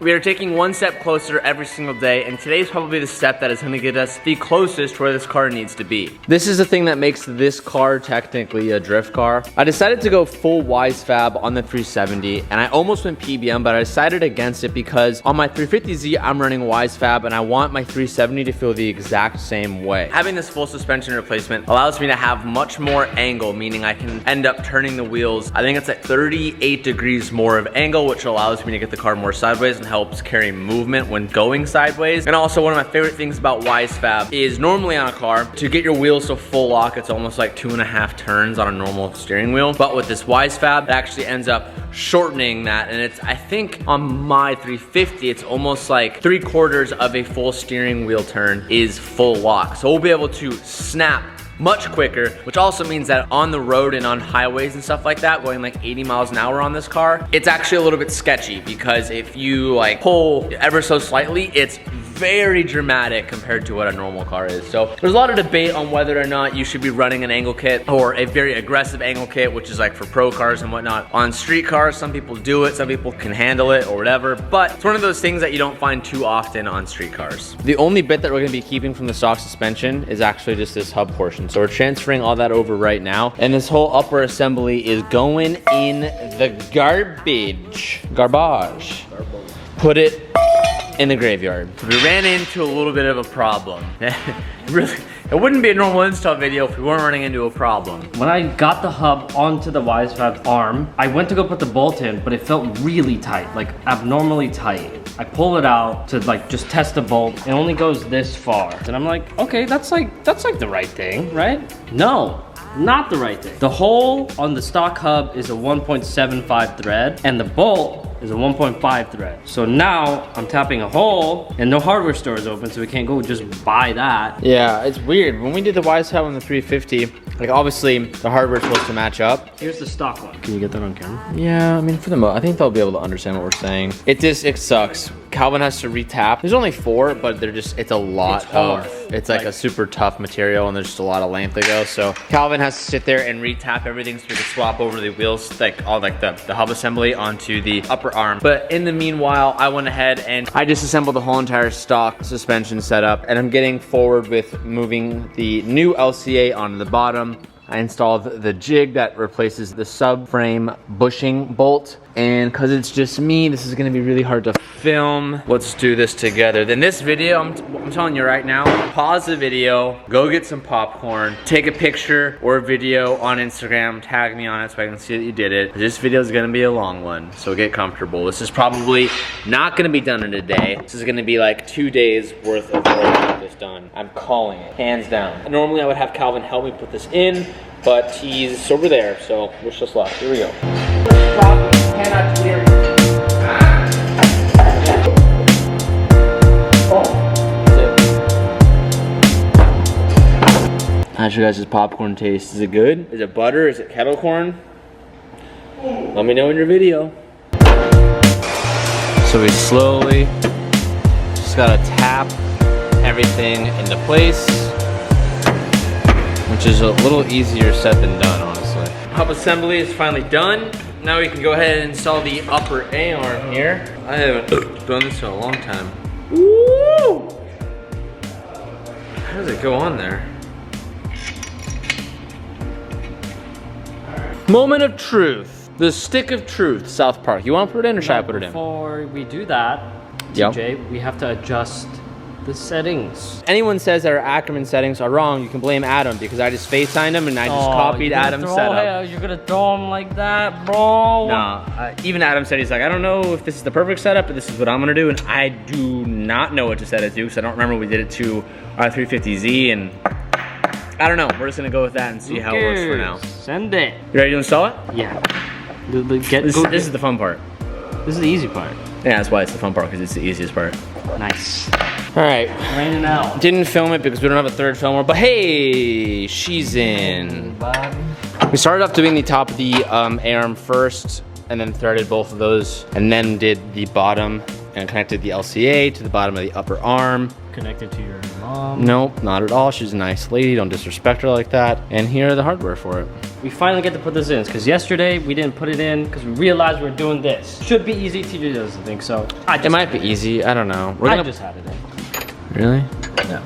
We are taking one step closer every single day, and today's probably the step that is gonna get us the closest to where this car needs to be. This is the thing that makes this car technically a drift car. I decided to go full Wisefab on the 370, and I almost went PBM, but I decided against it because on my 350Z, I'm running Wisefab, and I want my 370 to feel the exact same way. Having this full suspension replacement allows me to have much more angle, meaning I can end up turning the wheels. I think it's at 38 degrees more of angle, which allows me to get the car more sideways and helps carry movement when going sideways. And also one of my favorite things about Wisefab is normally on a car, to get your wheels to full lock, it's almost like 2.5 turns on a normal steering wheel. But with this Wisefab, it actually ends up shortening that. And it's, I think on my 350, it's almost like 3/4 of a full steering wheel turn is full lock. So we'll be able to snap much quicker, which also means that on the road and on highways and stuff like that, going like 80 miles an hour on this car, it's actually a little bit sketchy because if you like pull ever so slightly, it's very dramatic compared to what a normal car is. So there's a lot of debate on whether or not you should be running an angle kit or a very aggressive angle kit, which is like for pro cars and whatnot. On street cars, some people do it, some people can handle it or whatever, but it's one of those things that you don't find too often on street cars. The only bit that we're gonna be keeping from the stock suspension is actually just this hub portion. So we're transferring all that over right now, and this whole upper assembly is going in the garbage. Put it in the graveyard. We ran into a little bit of a problem. Really, it wouldn't be a normal install video if we weren't running into a problem. When I got the hub onto the Wisefab arm, I went to go put the bolt in, but it felt really tight, like abnormally tight. I pull it out to like just test the bolt. It only goes this far. And I'm like, okay, that's like the right thing, right? No, not the right thing. The hole on the stock hub is a 1.75 thread, and the bolt is a 1.5 thread. So now I'm tapping a hole, and no hardware store is open, so we can't go just buy that. Yeah, it's weird. When we did the Wisefab on the 350, like obviously the hardware's supposed to match up. Here's the stock one. Can you get that on camera? Yeah, I mean for the most, I think they'll be able to understand what we're saying. It sucks. Calvin has to retap. There's only 4, but they're just, it's a lot it's like a super tough material, and there's just a lot of length to go. So Calvin has to sit there and retap everything so we can swap over the wheels, like all like the hub assembly onto the upper arm. But in the meanwhile, I went ahead and I disassembled the whole entire stock suspension setup, and I'm getting forward with moving the new LCA onto the bottom. I installed the jig that replaces the subframe bushing bolt. And cause it's just me, this is gonna be really hard to film. Let's do this together. Then this video, I'm telling you right now, pause the video, go get some popcorn, take a picture or a video on Instagram, tag me on it so I can see that you did it. This video is gonna be a long one, so get comfortable. This is probably not gonna be done in a day. This is gonna be like 2 days worth of work to get this done. I'm calling it, hands down. Normally I would have Calvin help me put this in, but he's over there, so wish us luck. Here we go. Cannot hear you. How's your guys' popcorn taste? Is it good? Is it butter? Is it kettle corn? Let me know in your video. So we slowly just gotta tap everything into place, which is a little easier said than done, honestly. Hub assembly is finally done. Now we can go ahead and install the upper A-arm here. I haven't done this in a long time. Woo! How does it go on there? Moment of truth. The stick of truth, South Park. You want to put it in or should I put it in? Before we do that, TJ, we have to adjust the settings. Anyone says that our Ackerman settings are wrong, you can blame Adam, because I just FaceTimed him and I just copied Adam's setup. You're gonna throw him like that, bro? Nah, even Adam said, he's like, I don't know if this is the perfect setup, but this is what I'm gonna do, and I do not know what to set it to, because I don't remember we did it to our 350Z, and I don't know. We're just gonna go with that and see how it works for now. Send it. You ready to install it? Yeah. This is the fun part. This is the easy part. Yeah, that's why it's the fun part, because it's the easiest part. Nice. All right. Raining out. Didn't film it because we don't have a third filmer, but hey, she's in. We started off doing the top of the A-arm first, and then threaded both of those, and then did the bottom and connected the LCA to the bottom of the upper arm. Connected to your mom? Nope, not at all. She's a nice lady. Don't disrespect her like that. And here are the hardware for it. we finally get to put this in. Because yesterday we didn't put it in because we realized we were doing this. Should be easy. TJ doesn't think so. It might be easy. I don't know. I just had it in. Really? Yeah.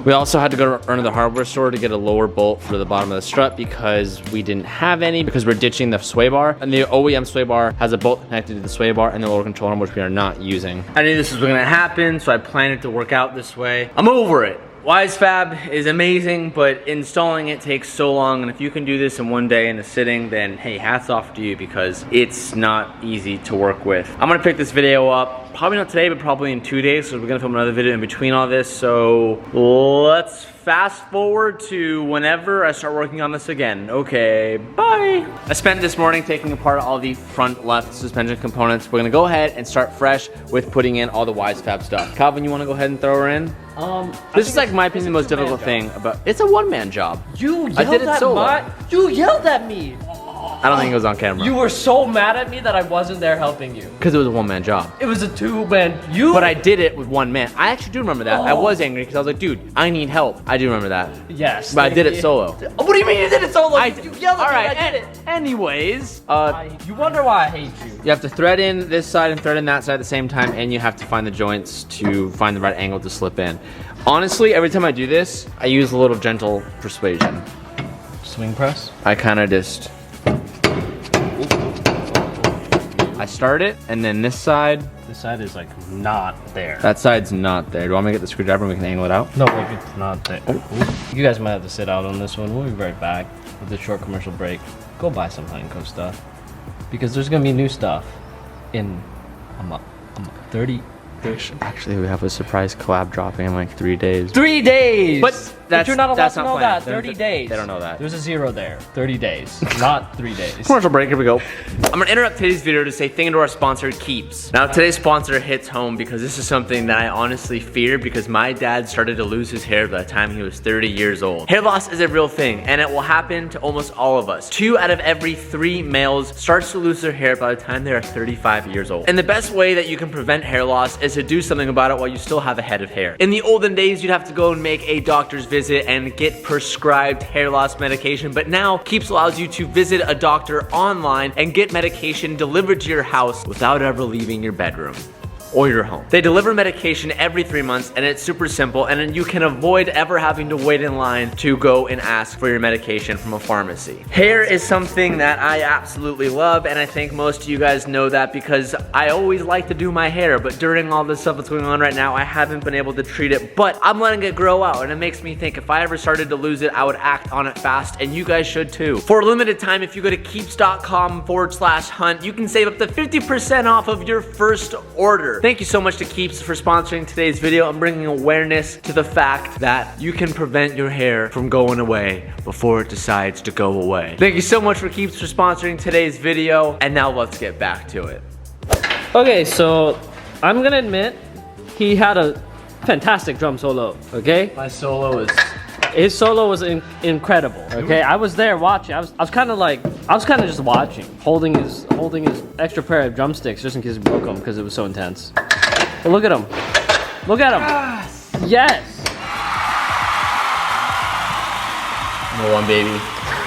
We also had to go to the hardware store to get a lower bolt for the bottom of the strut because we didn't have any because we're ditching the sway bar. And the OEM sway bar has a bolt connected to the sway bar and the lower control arm, which we are not using. I knew this was gonna happen, so I planned it to work out this way. I'm over it. Wisefab is amazing, but installing it takes so long, and if you can do this in one day in a sitting, then hey, hats off to you because it's not easy to work with. I'm gonna pick this video up, probably not today, but probably in 2 days, so we're gonna film another video in between all this, so let's fast forward to whenever I start working on this again. Okay, bye. I spent this morning taking apart all the front left suspension components. We're gonna go ahead and start fresh with putting in all the Wisefab stuff. Calvin, you wanna go ahead and throw her in? This is like my opinion the most difficult thing about it's a one-man job. You yelled at me. I don't think it was on camera. You were so mad at me that I wasn't there helping you. Because it was a one-man job. It was a two-man. But I did it with one man. I actually do remember that. I was angry because I was like, dude, I need help. I do remember that. Yes. But I did it solo. What do you mean you did it solo? You yelled at me, I did it. Anyways, you wonder why I hate you. you have to thread in this side and thread in that side at the same time, and you have to find the joints to find the right angle to slip in. Honestly, every time I do this, I use a little gentle persuasion. Swing press? I kind of just... I start it, and then this side... This side is like not there. That side's not there. Do you want me to get the screwdriver and we can angle it out? No, like it's not there. Oh. You guys might have to sit out on this one. We'll be right back with a short commercial break. Go buy some Heinco stuff. Because there's gonna be new stuff in a month. 30. Actually, we have a surprise collab dropping in like 3 days. 3 days! But you're not allowed to know planned. that. 30 days. They don't know that. There's a 0 there. 30 days, not 3 days. Commercial break, here we go. I'm gonna interrupt today's video to say thank you to our sponsor, Keeps. Now, today's sponsor hits home because this is something that I honestly fear because my dad started to lose his hair by the time he was 30 years old. Hair loss is a real thing, and it will happen to almost all of us. 2 out of every 3 males starts to lose their hair by the time they are 35 years old. And the best way that you can prevent hair loss is to do something about it while you still have a head of hair. In the olden days, you'd have to go and make a doctor's visit and get prescribed hair loss medication, but now Keeps allows you to visit a doctor online and get medication delivered to your house without ever leaving your bedroom or your home. They deliver medication every 3 months, and it's super simple, and then you can avoid ever having to wait in line to go and ask for your medication from a pharmacy. Hair is something that I absolutely love, and I think most of you guys know that because I always like to do my hair, but during all this stuff that's going on right now, I haven't been able to treat it, but I'm letting it grow out, and it makes me think if I ever started to lose it, I would act on it fast, and you guys should too. For a limited time, if you go to keeps.com/hunt, you can save up to 50% off of your first order. Thank you so much to Keeps for sponsoring today's video and bringing awareness to the fact that you can prevent your hair from going away before it decides to go away. Thank you so much for Keeps for sponsoring today's video, and now let's get back to it. Okay, so I'm gonna admit he had a fantastic drum solo, okay? My solo is... His solo was incredible, okay? I was there watching. I was kind of just watching, holding his extra pair of drumsticks just in case he broke them because it was so intense. But look at him. Look at him. Yes. Number 1, baby.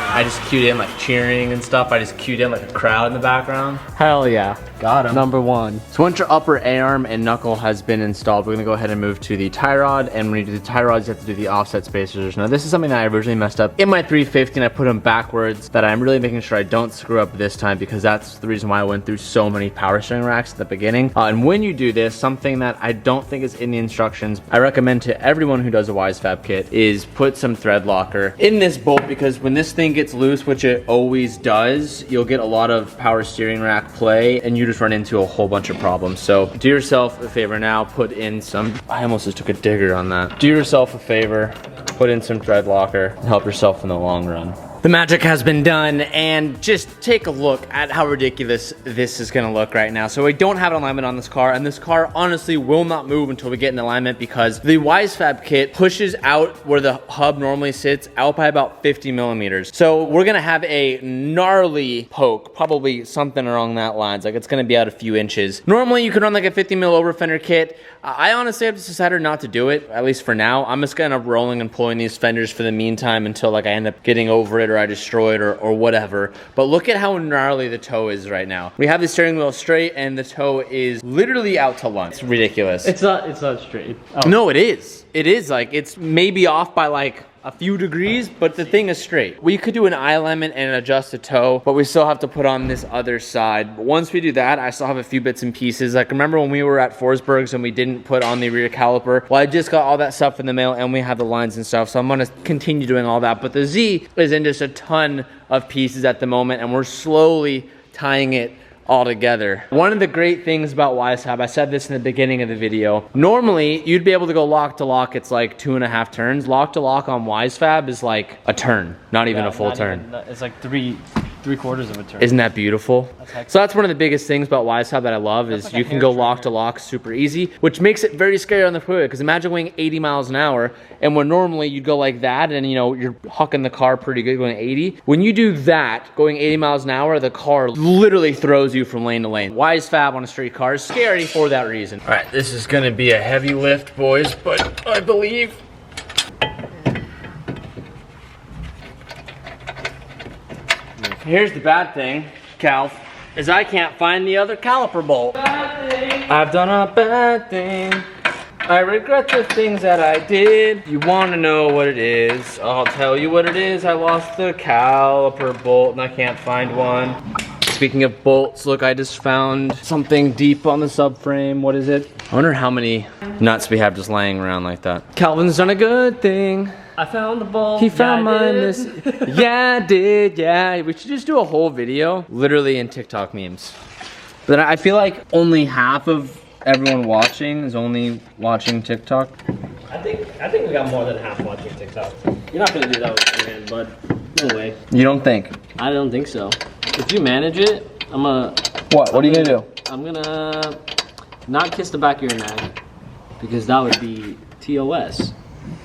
I just cued in like cheering and stuff. I just cued in like a crowd in the background. Hell yeah. Got him. Number 1. So once your upper A-arm and knuckle has been installed, we're gonna go ahead and move to the tie rod. And when you do the tie rods, you have to do the offset spacers. Now this is something that I originally messed up in my 350 and I put them backwards that I'm really making sure I don't screw up this time because that's the reason why I went through so many power steering racks at the beginning. And when you do this, something that I don't think is in the instructions, I recommend to everyone who does a Wisefab kit is put some thread locker in this bolt because when this thing gets loose, which it always does, you'll get a lot of power steering rack play and you just run into a whole bunch of problems. So do yourself a favor now, put in some, I almost just took a digger on that. Do yourself a favor, put in some thread locker and help yourself in the long run. The magic has been done, and just take a look at how ridiculous this is gonna look right now. So we don't have an alignment on this car, and this car honestly will not move until we get an alignment because the Wisefab kit pushes out where the hub normally sits out by about 50 millimeters. So we're gonna have a gnarly poke, probably something along that lines, like it's gonna be out a few inches. Normally you could run like a 50 mil over fender kit. I honestly have decided not to do it, at least for now. I'm just gonna rolling and pulling these fenders for the meantime until like I end up getting over it destroyed or I destroyed or whatever. But look at how gnarly the toe is right now. We have the steering wheel straight and the toe is literally out to lunch. It's ridiculous. It's not straight. Oh. No, it is. It is like, it's maybe off by like a few degrees, but the thing is straight. We could do an eye lemon and adjust the toe, but we still have to put on this other side. But once we do that, I still have a few bits and pieces. Like remember when we were at Forsberg's and we didn't put on the rear caliper? Well, I just got all that stuff in the mail and we have the lines and stuff. So I'm gonna continue doing all that. But the Z is in just a ton of pieces at the moment and we're slowly tying it all together. One of the great things about Wisefab, I said this in the beginning of the video, normally you'd be able to go lock to lock, it's like 2.5 turns. Lock to lock on Wisefab is like a turn, not even a full turn. It's like three-quarters of a turn. Isn't that beautiful? So that's one of the biggest things about Wisefab that I love is like you can go lock to lock super easy, which makes it very scary on the freeway because imagine going 80 miles an hour and when normally you'd go like that and you know you're hucking the car pretty good going 80. When you do that going 80 miles an hour, the car literally throws you from lane to lane. Wisefab on a street car is scary for that reason. All right, this is gonna be a heavy lift, boys, but I believe here's the bad thing, Cal, is I can't find the other caliper bolt. I've done a bad thing. I regret the things that I did. You want to know what it is? I'll tell you what it is. I lost the caliper bolt and I can't find one. Speaking of bolts, look, I just found something deep on the subframe. What is it? I wonder how many nuts we have just laying around like that. Calvin's done a good thing. I found the bolt. He found mine. Yeah, I did. Yeah, we should just do a whole video, literally in TikTok memes. But I feel like only half of everyone watching is only watching TikTok. I think we got more than half watching TikTok. You're not gonna do that with your hand, bud. No way. You don't think? I don't think so. If you manage it, I'm gonna. What? What are you gonna do? I'm gonna not kiss the back of your neck because that would be TOS.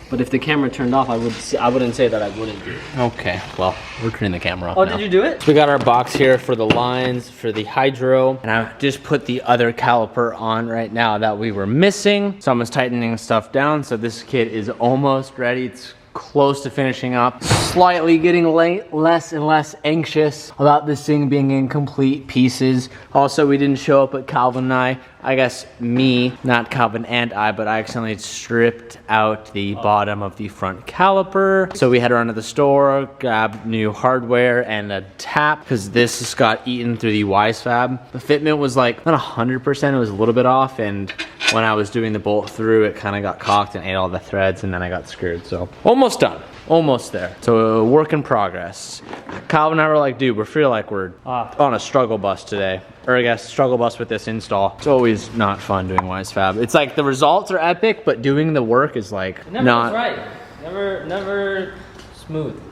But if the camera turned off, I wouldn't say that I wouldn't do it. Okay, well, we're turning the camera off Oh, now. did you do it? So we got our box here for the lines, for the hydro, and I just put the other caliper on right now that we were missing. Someone's tightening stuff down, so this kit is almost ready. It's close to finishing up. Slightly getting less and less anxious about this thing being in complete pieces. Also, we didn't show up at Calvin and I guess me, not Calvin and I, but I accidentally stripped out the bottom of the front caliper. So we had to run to the store, grab new hardware and a tap because this just got eaten through the Wisefab. The fitment was like not 100%, it was a little bit off, and when I was doing the bolt through, it kind of got cocked and ate all the threads, and then I got screwed. So almost done, almost there. So a work in progress. Calvin and I were like, dude, we feel like we're on a struggle bus today. Or I guess struggle bus with this install. It's always not fun doing Wisefab. It's like the results are epic, but doing the work is like not right. Never smooth.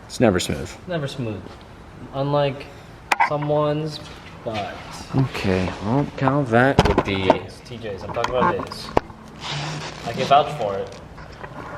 It's never smooth. Never smooth. Unlike someone's butt. Okay, well, Cal, that would be It's TJ's. I'm talking about this. I can vouch for it.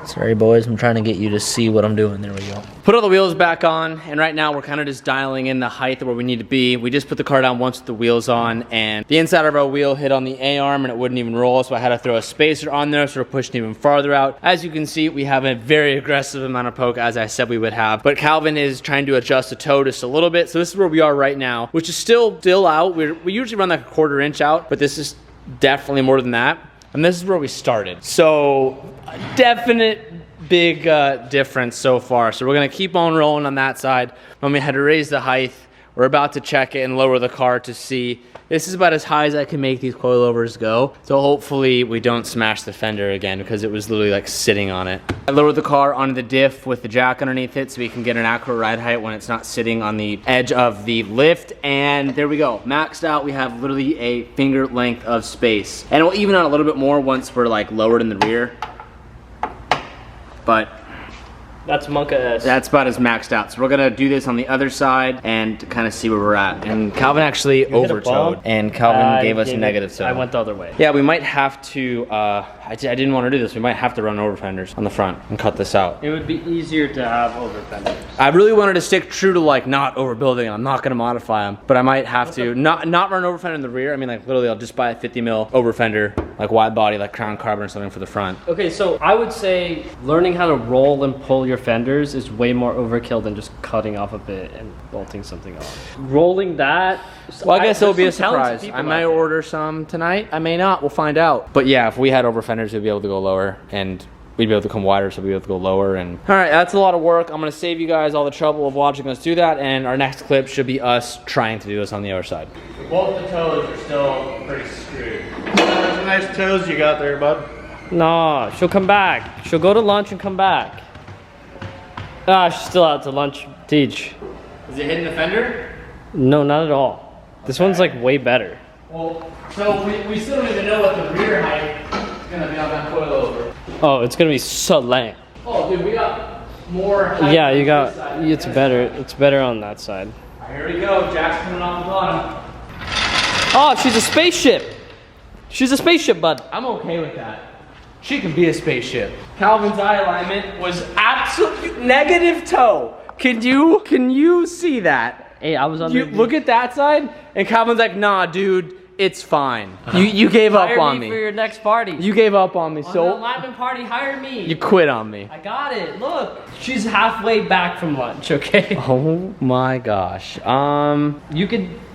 Sorry, boys, I'm trying to get you to see what I'm doing. There we go. Put all the wheels back on, and right now we're kind of just dialing in the height where we need to be. We just put the car down once with the wheels on, and the inside of our wheel hit on the A-arm and it wouldn't even roll, so I had to throw a spacer on there, so we're pushing even farther out. As you can see, we have a very aggressive amount of poke, as I said we would have, but Calvin is trying to adjust the toe just a little bit, so this is where we are right now, which is still out. We usually run like a 1/4 inch out, but this is definitely more than that, and this is where we started. So, a definite big difference so far. So we're gonna keep on rolling on that side. When we had to raise the height, we're about to check it and lower the car to see. This is about as high as I can make these coilovers go. So hopefully we don't smash the fender again because it was literally like sitting on it. I lowered the car onto the diff with the jack underneath it so we can get an accurate ride height when it's not sitting on the edge of the lift. And there we go, maxed out. We have literally a finger length of space. And we'll even out a little bit more once we're like lowered in the rear. But that's Monka-esque. That's about as maxed out. So we're gonna do this on the other side and kind of see where we're at. And Calvin actually overtowed, and Calvin gave us a negative toe. I went the other way. Yeah, we might have to, I didn't want to do this. We might have to run over fenders on the front and cut this out. It would be easier to have over fenders. I really wanted to stick true to like not overbuilding them. I'm not gonna modify them, but I might have to not run over fender in the rear. I mean like literally I'll just buy a 50 mil over fender like wide body, like crown carbon or something for the front. Okay, so I would say learning how to roll and pull your fenders is way more overkill than just cutting off a bit and bolting something off. Rolling that. Well, I guess it'll be a there's some talented surprise. people I might out there. order some tonight. I may not. We'll find out. But yeah, if we had over fenders, we'd be able to go lower, and we'd be able to come wider, so we'd be able to go lower. And all right, that's a lot of work. I'm gonna save you guys all the trouble of watching us do that, and our next clip should be us trying to do this on the other side. Both the toes are still pretty screwed. Those nice toes you got there, bud. No, she'll come back. She'll go to lunch and come back. Ah, she's still out to lunch. Teach. Is it hitting the fender? No, not at all. This one's like way better. Well, so we still don't even know what the rear height is gonna be on that coilover. Oh, it's gonna be so lame. Oh, dude, we got more height. Yeah, on you this got, side. it's better. It's better on that side. All right, here we go. Jack's coming off the bottom. Oh, she's a spaceship. She's a spaceship, bud. I'm okay with that. She can be a spaceship. Calvin's eye alignment was absolute negative toe. Can you see that? Hey, I was on You look at that side, and Calvin's like, nah, dude, it's fine. You gave up Hire on me me. for your next party. You gave up on me, On the so alignment party, hire me. you quit on me. I got it. Look, she's halfway back from lunch. Okay. Oh my gosh.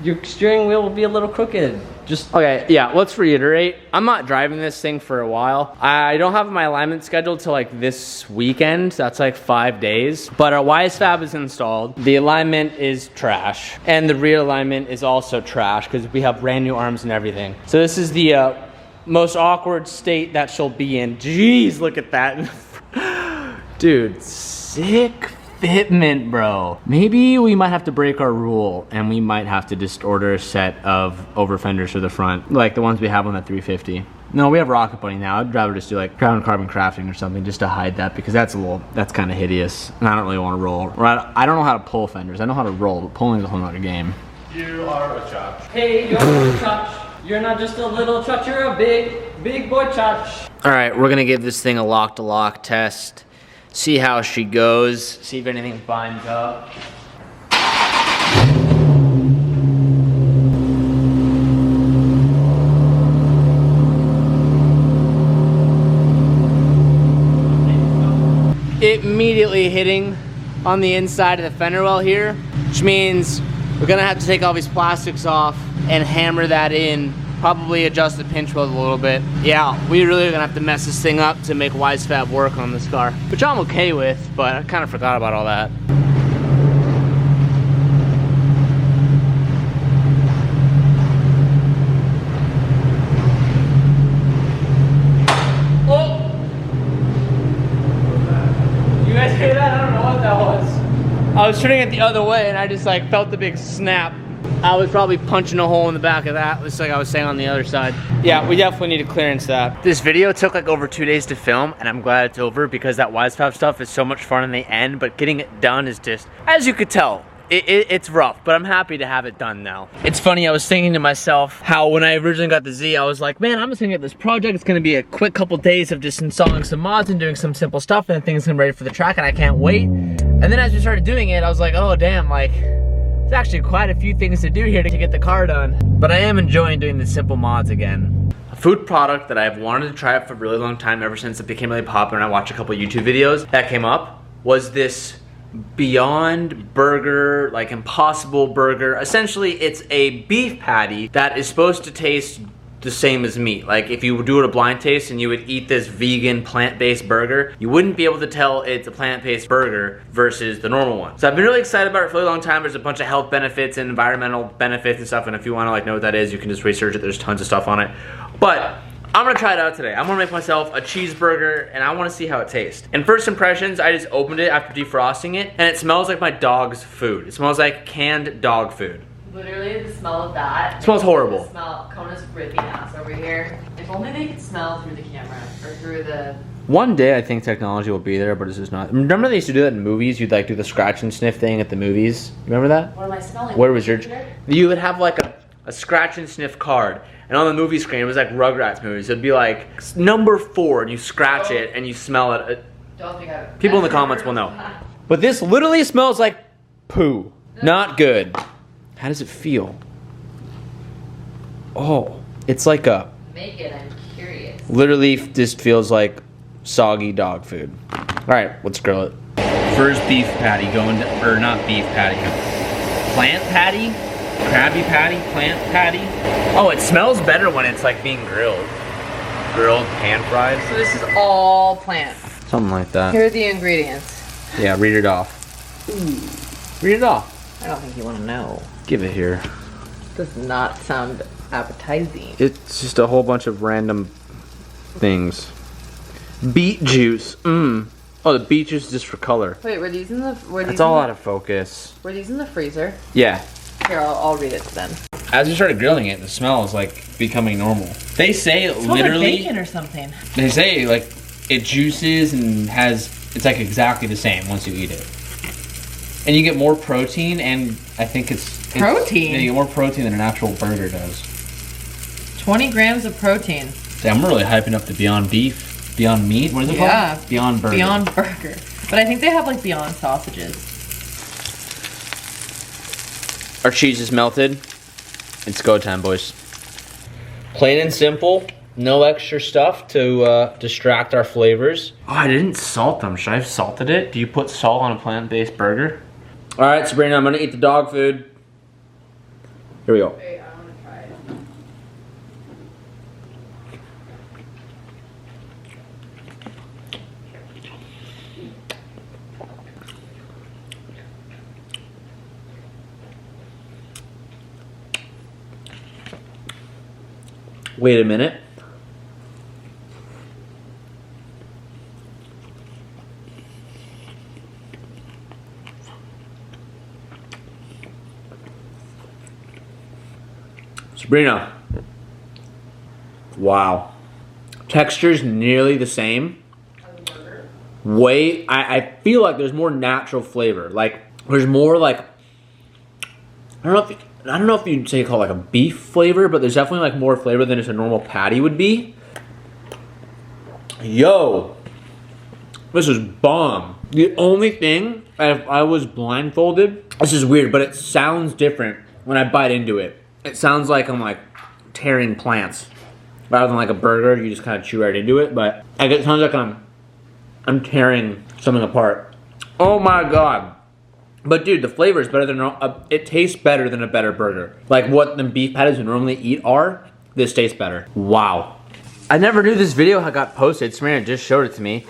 Your steering wheel will be a little crooked. Just Okay, yeah, let's reiterate. I'm not driving this thing for a while. I don't have my alignment scheduled till like this weekend. That's like 5 days. But our Wisefab is installed. The alignment is trash. And the rear alignment is also trash because we have brand new arms and everything. So this is the most awkward state that she'll be in. Jeez, look at that. Dude, sick fitment, bro. Maybe we might have to break our rule and we might have to just order a set of over fenders for the front, like the ones we have on the 350. No, we have Rocket Bunny now. I'd rather just do like crown carbon crafting or something just to hide that, because that's kind of hideous and I don't really want to roll. I don't know how to pull fenders. I know how to roll, but pulling is a whole nother game. You are a chotch. hey, you're a chotch. You're not just a little chotch. You're a big boy chotch. All right, we're gonna give this thing a lock-to-lock test. See how she goes. See if anything binds up. Immediately hitting on the inside of the fender well here, which means we're gonna have to take all these plastics off and hammer that in. Probably adjust the pinch weld a little bit. Yeah, we really are gonna have to mess this thing up to make Wisefab work on this car, which I'm okay with, but I kind of forgot about all that. Oh! You guys hear that? I don't know what that was. I was turning it the other way and I just like felt the big snap. I was probably punching a hole in the back of that, just like I was saying on the other side. Yeah, we definitely need to clearance that. This video took like over 2 days to film, and I'm glad it's over because that Wisefab stuff is so much fun in the end, but getting it done is just, as you could tell, it's rough, but I'm happy to have it done now. It's funny, I was thinking to myself how when I originally got the Z, I was like, man, I'm just gonna get this project. It's gonna be a quick couple days of just installing some mods and doing some simple stuff, and the thing's gonna be ready for the track, and I can't wait. And then as we started doing it, I was like, oh damn, like, there's actually quite a few things to do here to get the car done. But I am enjoying doing the simple mods again. A food product that I've wanted to try for a really long time, ever since it became really popular and I watched a couple YouTube videos that came up, was this Beyond Burger, like Impossible Burger. Essentially, it's a beef patty that is supposed to taste the same as meat. Like if you would do it a blind taste and you would eat this vegan plant-based burger, you wouldn't be able to tell it's a plant-based burger versus the normal one. So I've been really excited about it for a really long time. There's a bunch of health benefits and environmental benefits and stuff, and if you want to like know what that is, you can just research it. There's tons of stuff on it. But I'm gonna try it out today. I'm gonna make myself a cheeseburger and I wanna see how it tastes. And first impressions, I just opened it after defrosting it and it smells like my dog's food. It smells like canned dog food. Literally, the smell of that. It smells horrible. The smell, Kona's ripping ass over here. If only they could smell through the camera or through the. One day I think technology will be there, but it's just not. Remember they used to do that in movies? You'd like do the scratch and sniff thing at the movies. Remember that? What am I smelling? Where was your? You would have like a scratch and sniff card, and on the movie screen it was like Rugrats movies. It'd be like number 4, and you scratch it and you smell it. Don't think I've. People in the comments will know. But this literally smells like poo. Not good. How does it feel? Oh, it's like a. Make it. I'm curious. Literally, this feels like soggy dog food. All right, let's grill it. First beef patty going to, or not beef patty, plant patty? Krabby Patty, plant patty. Oh, it smells better when it's like being grilled. Grilled, pan fried. So this is all plant. Something like that. Here are the ingredients. Yeah, read it off. Ooh. Read it off. I don't think you want to know. Give it here. Does not sound appetizing. It's just a whole bunch of random things. Beet juice. Mmm. Oh, the beet juice is just for color. Wait, were these in the? It's all out of focus. Were these in the freezer? Yeah. Here, I'll read it then. As we started grilling it, the smell is like becoming normal. They say It smells literally. like bacon or something. They say like it juices and has. It's like exactly the same once you eat it. And you get more protein, and I think it's Protein? Yeah, you get more protein than an actual burger does. 20 grams of protein. See, I'm really hyping up the Beyond Beef, Beyond Meat. What is it Yeah. called? Beyond Burger. Beyond Burger. But I think they have like Beyond sausages. Our cheese is melted. It's go time, boys. Plain and simple. No extra stuff to distract our flavors. Oh, I didn't salt them. Should I have salted it? Do you put salt on a plant-based burger? All right, Sabrina, I'm gonna eat the dog food. Here we go. Wait, I want to try it. Wait a minute. Sabrina. Wow. Texture's nearly the same. I feel like there's more natural flavor. Like there's more like I don't know if you'd say call it like a beef flavor, but there's definitely like more flavor than just a normal patty would be. Yo, this is bomb. The only thing, if I was blindfolded, this is weird, but it sounds different when I bite into it. It sounds like I'm like tearing plants. Rather than like a burger, you just kind of chew right into it, but it sounds like I'm tearing something apart. Oh my God. But dude, the flavor is better than, it tastes better than a better burger. Like what the beef patties we normally eat are, this tastes better. Wow. I never knew this video had got posted. Sabrina just showed it to me.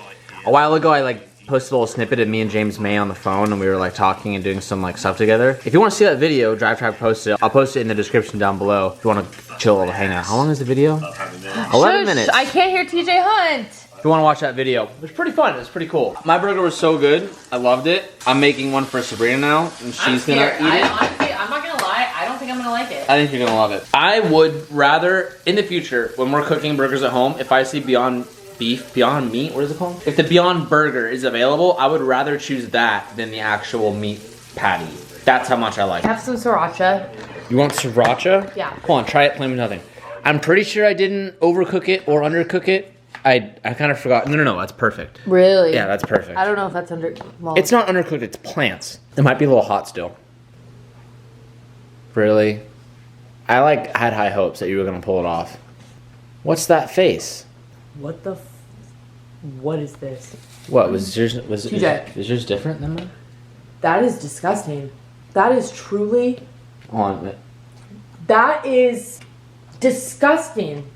A while ago, I like posted a little snippet of me and James May on the phone, and we were like talking and doing some like stuff together. If you want to see that video, Drive Tribe posted it. I'll post it in the description down below if you want to chill a little hangout. How long is the video? 11 minutes. I can't hear TJ Hunt. If you want to watch that video, it was pretty fun. It was pretty cool. My burger was so good. I loved it. I'm making one for Sabrina now, and she's gonna eat it. Honestly, I'm not gonna lie. I don't think I'm gonna like it. I think you're gonna love it. I would rather, in the future, when we're cooking burgers at home, if I see Beyond Beef, Beyond Meat, what is it called? If the Beyond Burger is available, I would rather choose that than the actual meat patty. That's how much I like it. Have some sriracha. You want sriracha? Yeah. Come on, try it plain with nothing. I'm pretty sure I didn't overcook it or undercook it. I kind of forgot. No, that's perfect. Really? Yeah, that's perfect. I don't know if that's under. Well, It's not undercooked, it's plants. It might be a little hot still. Really? I like had high hopes that you were gonna pull it off. What's that face? What the? What is this? What was yours? TJ. Is yours different than mine? That is disgusting. That is truly. Hold on. That is disgusting.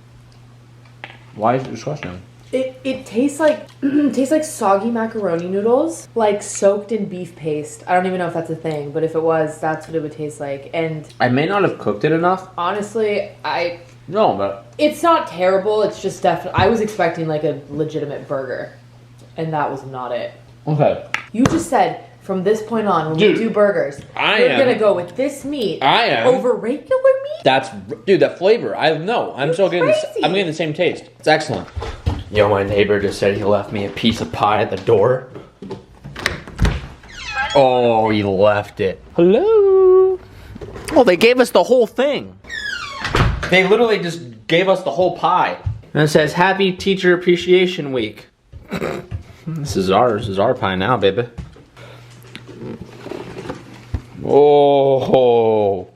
Why is it disgusting? It tastes like tastes like soggy macaroni noodles, like soaked in beef paste. I don't even know if that's a thing, but if it was, that's what it would taste like. And I may not have cooked it enough. honestly, No, but it's not terrible. It's just definitely. I was expecting like a legitimate burger, and that was not it. okay. You just said from this point on, when Dude, we do burgers, I we're am- gonna go with this meat I am. over regular meat. That's dude. That flavor. I'm still getting. crazy. I'm getting the same taste. It's excellent. Yo, my neighbor just said he left me a piece of pie at the door. Oh, he left it. Hello. Oh, they gave us the whole thing. They literally just gave us the whole pie. And it says Happy Teacher Appreciation Week. This is ours. This is our pie now, baby. Oh.